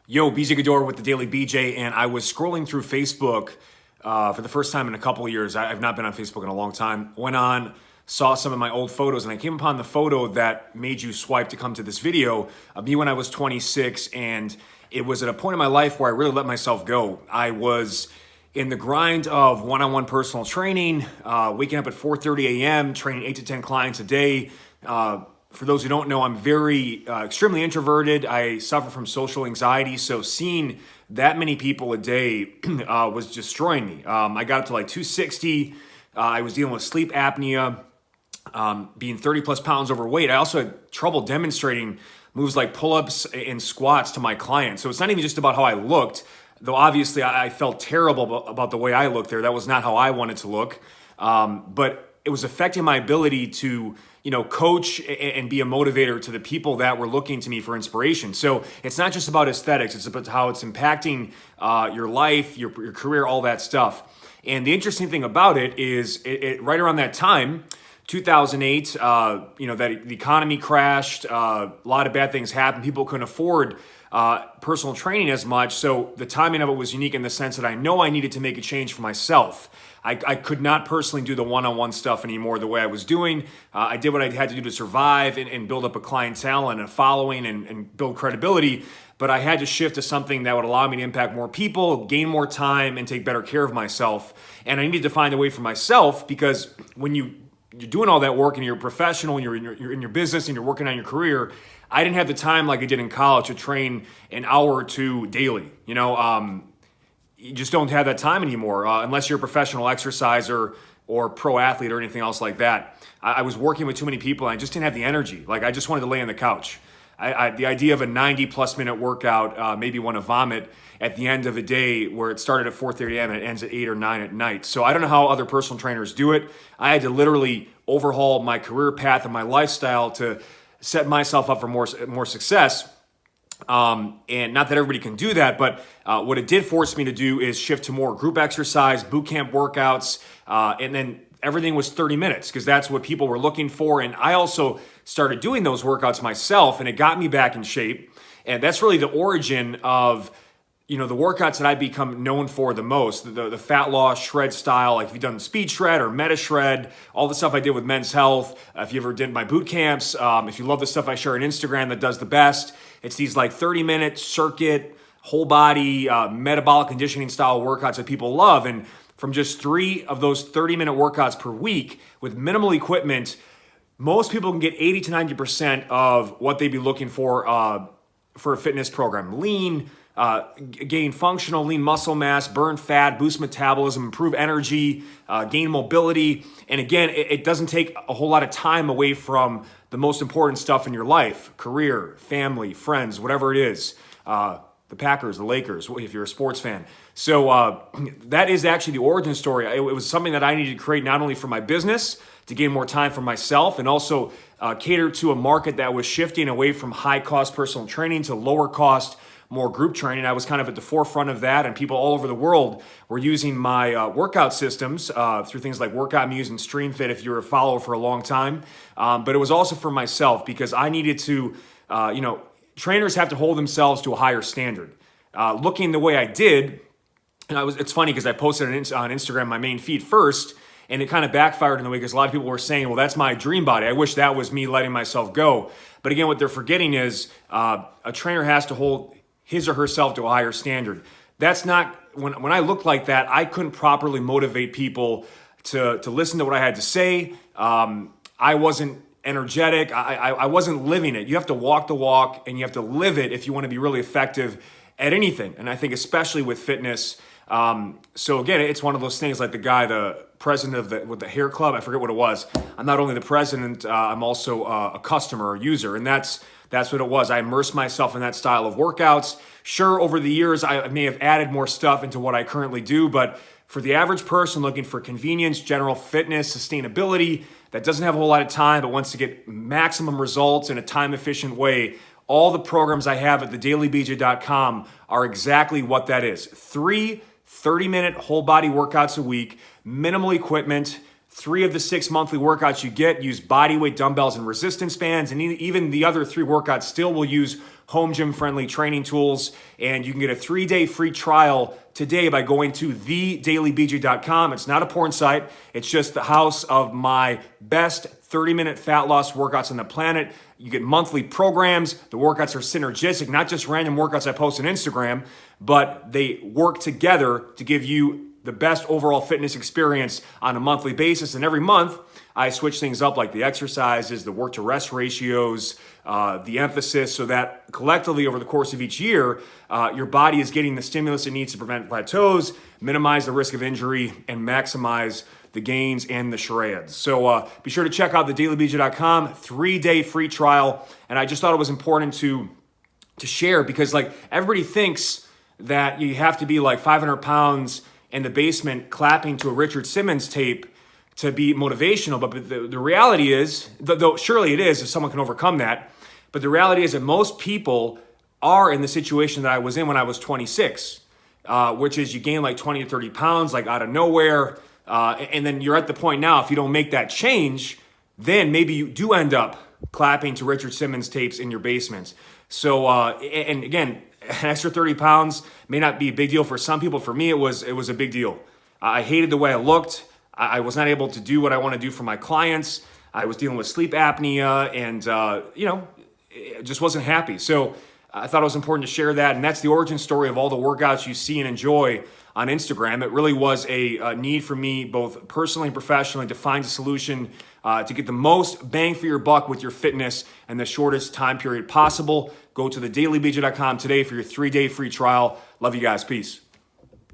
Yo, BJ Gaddour with the Daily BJ, and I was scrolling through Facebook for the first time in a couple of years. I've not been on Facebook in a long time. Went on, saw some of my old photos, and I came upon the photo that made you swipe to come to this video of me when I was 26, and it was at a point in my life where I really let myself go. I was in the grind of one-on-one personal training, waking up at 4:30 a.m., training 8 to 10 clients a day. For those who don't know, I'm very extremely introverted. I suffer from social anxiety, so seeing that many people a day was destroying me. I got up to like 260. I was dealing with sleep apnea, being 30 plus pounds overweight. I also had trouble demonstrating moves like pull-ups and squats to my clients. So it's not even just about how I looked, though obviously I felt terrible about the way I looked there. That was not how I wanted to look. But it was affecting my ability to, coach and be a motivator to the people that were looking to me for inspiration. So it's not just about aesthetics, it's about how it's impacting your life, your career, all that stuff. And the interesting thing about it is it right around that time, 2008, that the economy crashed, a lot of bad things happened. People couldn't afford personal training as much. So the timing of it was unique in the sense that I know I needed to make a change for myself. I could not personally do the one-on-one stuff anymore the way I was doing. I did what I had to do to survive and build up a clientele and a following and build credibility. But I had to shift to something that would allow me to impact more people, gain more time, and take better care of myself. And I needed to find a way for myself, because when you're doing all that work and you're a professional and you're in your business and you're working on your career, I didn't have the time like I did in college to train an hour or two daily. You just don't have that time anymore unless you're a professional exerciser or pro athlete or anything else like that. I was working with too many people and I just didn't have the energy. Like I just wanted to lay on the couch. The idea of a 90 plus minute workout made me want to vomit at the end of the day, where it started at 4:30 a.m. and it ends at 8 or 9 at night. So I don't know how other personal trainers do it. I had to literally overhaul my career path and my lifestyle to set myself up for more success. And not that everybody can do that, but what it did force me to do is shift to more group exercise, boot camp workouts, and then everything was 30 minutes because that's what people were looking for. And I also started doing those workouts myself, and it got me back in shape. And that's really the origin of the workouts that I become known for the most, the fat loss shred style. Like if you've done speed shred or meta shred, all the stuff I did with Men's Health, if you ever did my boot camps, if you love the stuff I share on Instagram that does the best, it's these like 30-minute circuit, whole body, metabolic conditioning style workouts that people love. And from just 3 of those 30-minute workouts per week with minimal equipment, most people can get 80 to 90% of what they'd be looking for a fitness program. Lean, gain functional lean muscle mass, burn fat, boost metabolism, improve energy, gain mobility. And again, it doesn't take a whole lot of time away from the most important stuff in your life: career, family, friends, whatever it is. The Packers, the Lakers, if you're a sports fan. So that is actually the origin story. It was something that I needed to create not only for my business to gain more time for myself, and also cater to a market that was shifting away from high-cost personal training to lower-cost, more group training. I was kind of at the forefront of that, and people all over the world were using my workout systems through things like Workout Muse and StreamFit if you're a follower for a long time. But it was also for myself because I needed to, trainers have to hold themselves to a higher standard. Looking the way I did, and it's funny because I posted on Instagram, my main feed first, and it kind of backfired in the way because a lot of people were saying, well, that's my dream body. I wish that was me letting myself go. But again, what they're forgetting is a trainer has to hold his or herself to a higher standard. That's not, when I looked like that, I couldn't properly motivate people to listen to what I had to say. I wasn't energetic. I wasn't living it. You have to walk the walk and you have to live it if you want to be really effective at anything. And I think especially with fitness. So again, it's one of those things like the president with the hair club, I forget what it was. I'm not only the president, I'm also a customer, a user. And that's what it was. I immersed myself in that style of workouts. Sure, over the years, I may have added more stuff into what I currently do, but for the average person looking for convenience, general fitness, sustainability, that doesn't have a whole lot of time, but wants to get maximum results in a time-efficient way, all the programs I have at thedailybj.com are exactly what that is. 3 30-minute whole body workouts a week, minimal equipment, 3 of the 6 monthly workouts you get use body weight dumbbells and resistance bands, and even the other 3 workouts still will use home gym friendly training tools. And you can get a 3-day free trial today by going to thedailybj.com. It's not a porn site. It's just the house of my best 30-minute fat loss workouts on the planet. You get monthly programs. The workouts are synergistic, not just random workouts I post on Instagram, but they work together to give you the best overall fitness experience on a monthly basis. And every month, I switch things up, like the exercises, the work to rest ratios, the emphasis, so that collectively over the course of each year, your body is getting the stimulus it needs to prevent plateaus, minimize the risk of injury, and maximize the gains and the shreds. So be sure to check out thedailybj.com, 3-day free trial. And I just thought it was important to share, because like everybody thinks that you have to be like 500 pounds in the basement clapping to a Richard Simmons tape to be motivational. But the reality is, though surely it is if someone can overcome that, but the reality is that most people are in the situation that I was in when I was 26, which is you gain like 20 to 30 pounds like out of nowhere. And then you're at the point now, if you don't make that change, then maybe you do end up clapping to Richard Simmons tapes in your basements. So, and again, an extra 30 pounds may not be a big deal for some people. For me, it was a big deal. I hated the way I looked. I was not able to do what I want to do for my clients. I was dealing with sleep apnea and, just wasn't happy. So I thought it was important to share that. And that's the origin story of all the workouts you see and enjoy on Instagram. It really was a need for me, both personally and professionally, to find a solution to get the most bang for your buck with your fitness in the shortest time period possible. Go to thedailybj.com today for your 3-day free trial. Love you guys. Peace.